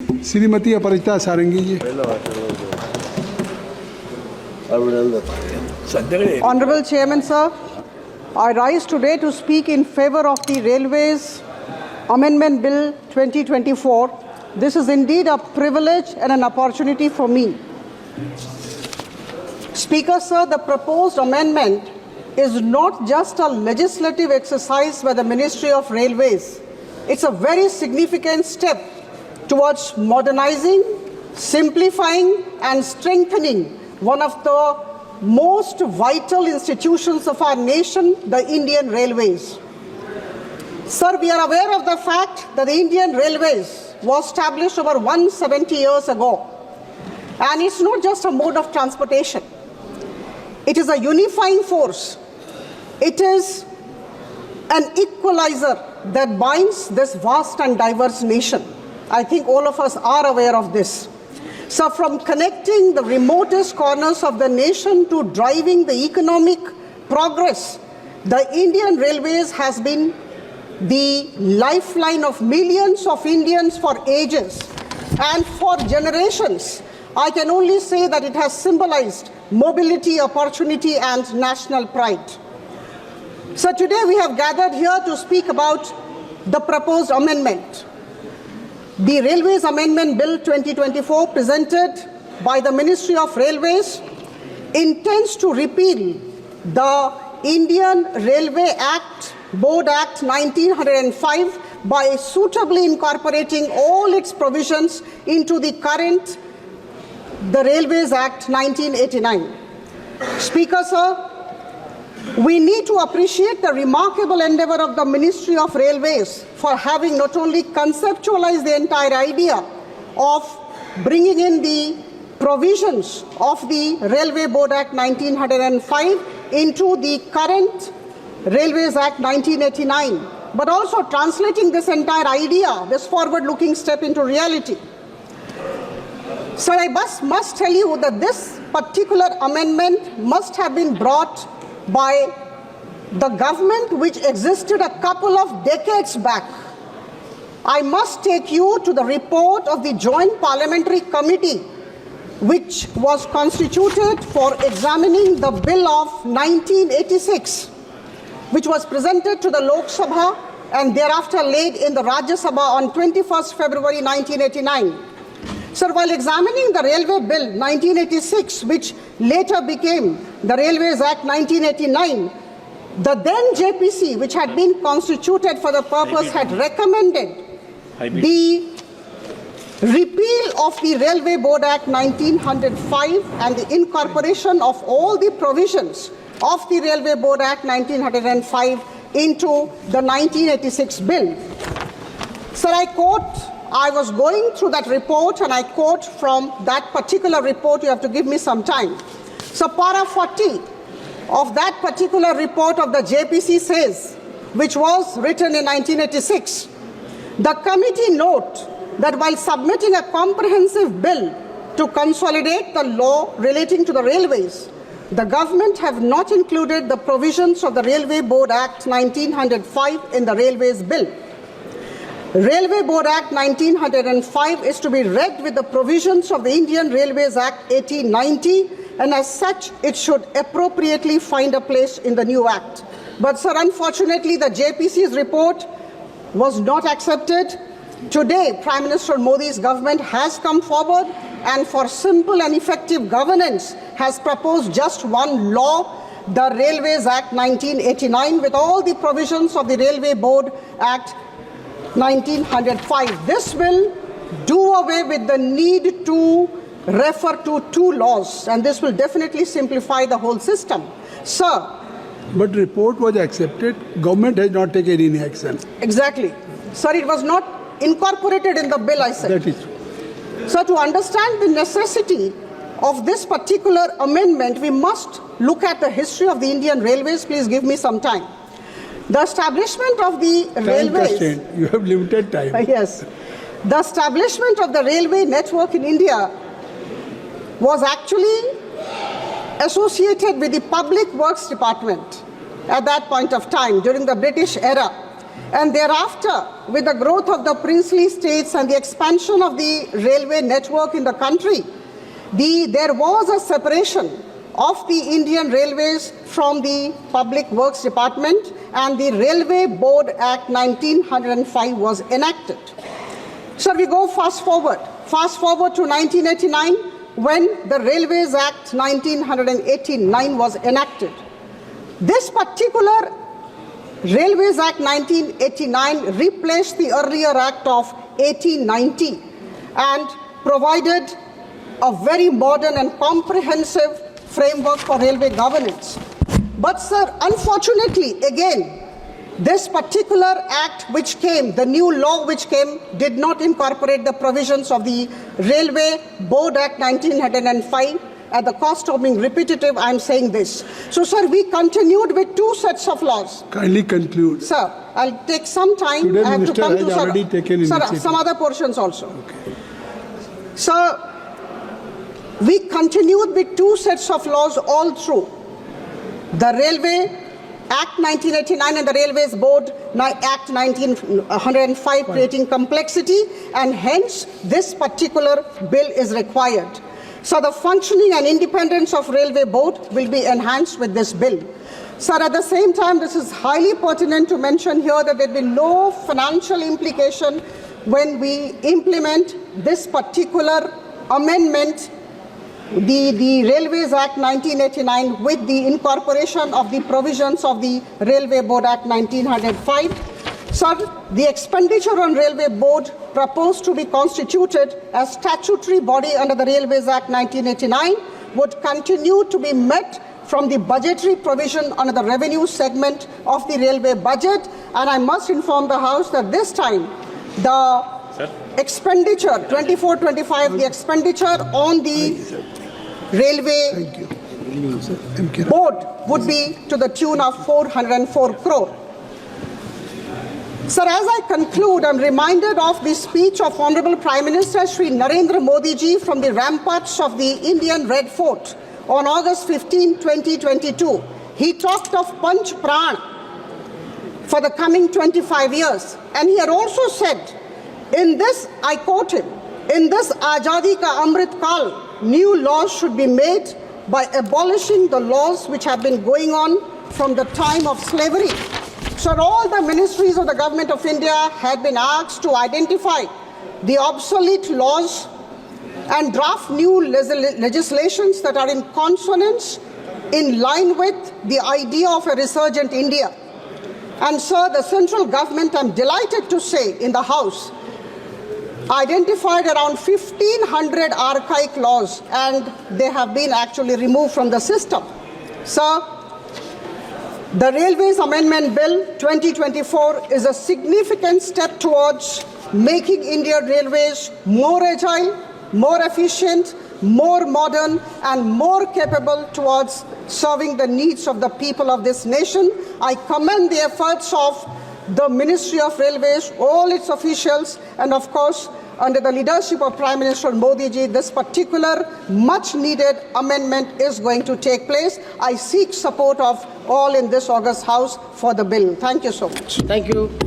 Shrimati Aparajita sarangi ji. Honorable Chairman, sir, I rise today to speak in favor of the Railways Amendment Bill 2024. This is indeed a privilege and an opportunity for me. Speaker, sir, the proposed amendment is not just a legislative exercise by the Ministry of Railways. It's a very significant step towards modernizing, simplifying, and strengthening one of the most vital institutions of our nation, the Indian Railways. Sir, we are aware of the fact that the Indian Railways was established over 170 years ago. And it's not just a mode of transportation. It is a unifying force. It is an equalizer that binds this vast and diverse nation. I think all of us are aware of this. So from connecting the remotest corners of the nation to driving the economic progress, the Indian Railways has been the lifeline of millions of Indians for ages. And for generations, I can only say that it has symbolized mobility, opportunity, and national pride. So today we have gathered here to speak about the proposed amendment. The Railways Amendment Bill 2024 presented by the Ministry of Railways intends to repeal the Indian Railway Act, Board Act 1905 by suitably incorporating all its provisions into the Railways Act 1989. Speaker, sir, we need to appreciate the remarkable endeavor of the Ministry of Railways for having not only conceptualized the entire idea of bringing in the provisions of the Railway Board Act 1905 into the current Railways Act 1989, but also translating this entire idea, this forward-looking step into reality. So I must tell you that this particular amendment must have been brought by the government which existed a couple of decades back. I must take you to the report of the Joint Parliamentary Committee which was constituted for examining the Bill of 1986, which was presented to the Lok Sabha and thereafter laid in the Rajya Sabha on 21st February 1989. Sir, while examining the Railway Bill 1986, which later became the Railways Act 1989, the then JPC, which had been constituted for the purpose, had recommended the repeal of the Railway Board Act 1905 and the incorporation of all the provisions of the Railway Board Act 1905 into the 1986 bill. Sir, I was going through that report and I quote from that particular report. You have to give me some time. So para 40 of that particular report of the JPC says, which was written in 1986, the committee note that while submitting a comprehensive bill to consolidate the law relating to the railways, the government have not included the provisions of the Railway Board Act 1905 in the Railways Bill. Railway Board Act 1905 is to be read with the provisions of the Indian Railways Act 1890, and as such, it should appropriately find a place in the new Act. But sir, unfortunately, the JPC's report was not accepted. Today, Prime Minister Modi's government has come forward and for simple and effective governance has proposed just one law, the Railways Act 1989, with all the provisions of the Railway Board Act 1905. This will do away with the need to refer to two laws, and this will definitely simplify the whole system. Sir. But report was accepted. Government has not taken any action. Exactly. Sir, it was not incorporated in the bill, I said. That is true. So to understand the necessity of this particular amendment, we must look at the history of the Indian Railways. Please give me some time. The establishment of the railways. You have limited time. Yes. The establishment of the railway network in India was actually associated with the Public Works Department at that point of time during the British era. And thereafter, with the growth of the princely states and the expansion of the railway network in the country, there was a separation of the Indian Railways from the Public Works Department, and the Railway Board Act 1905 was enacted. So we go fast forward to 1989, when the Railways Act 1989 was enacted. This particular Railways Act 1989 replaced the earlier Act of 1890 and provided a very modern and comprehensive framework for railway governance. But sir, unfortunately, again, this particular act which came, the new law which came, did not incorporate the provisions of the Railway Board Act 1905. At the cost of being repetitive, I am saying this. So sir, we continued with two sets of laws. Kindly conclude. Sir, I'll take some time. Today I have Minister to come has to already taken initiative. some other portions also. Okay. Sir, we continued with two sets of laws all through. The Railway Act 1989 and the Railways Board Act 1905, creating complexity, and hence this particular bill is required. So the functioning and independence of Railway Board will be enhanced with this bill. Sir, at the same time, this is highly pertinent to mention here that there will be no financial implication when we implement this particular amendment, the Railways Act 1989, with the incorporation of the provisions of the Railway Board Act 1905. Sir, the expenditure on Railway Board proposed to be constituted as statutory body under the Railways Act 1989 would continue to be met from the budgetary provision under the revenue segment of the railway budget. And I must inform the House that this time the expenditure 24-25, the expenditure on the railway board would be to the tune of 404 crore. Sir, as I conclude, I'm reminded of the speech of Honorable Prime Minister Shri Narendra Modi ji from the ramparts of the Indian Red Fort on August 15, 2022. He talked of Panch Pran for the coming 25 years. And he had also said, in this, I quote him, in this Azadi Ka Amrit Kal, new laws should be made by abolishing the laws which have been going on from the time of slavery. So all the ministries of the Government of India had been asked to identify the obsolete laws and draft new legislations that are in consonance, in line with the idea of a resurgent India. And so the central government, I'm delighted to say, in the House, identified around 1,500 archaic laws, and they have been actually removed from the system. So the Railways Amendment Bill 2024 is a significant step towards making Indian Railways more agile, more efficient, more modern, and more capable towards serving the needs of the people of this nation. I commend the efforts of the Ministry of Railways, all its officials, and of course, under the leadership of Prime Minister Modi ji, this particular much needed amendment is going to take place. I seek support of all in this august House for the bill. Thank you so much. Thank you.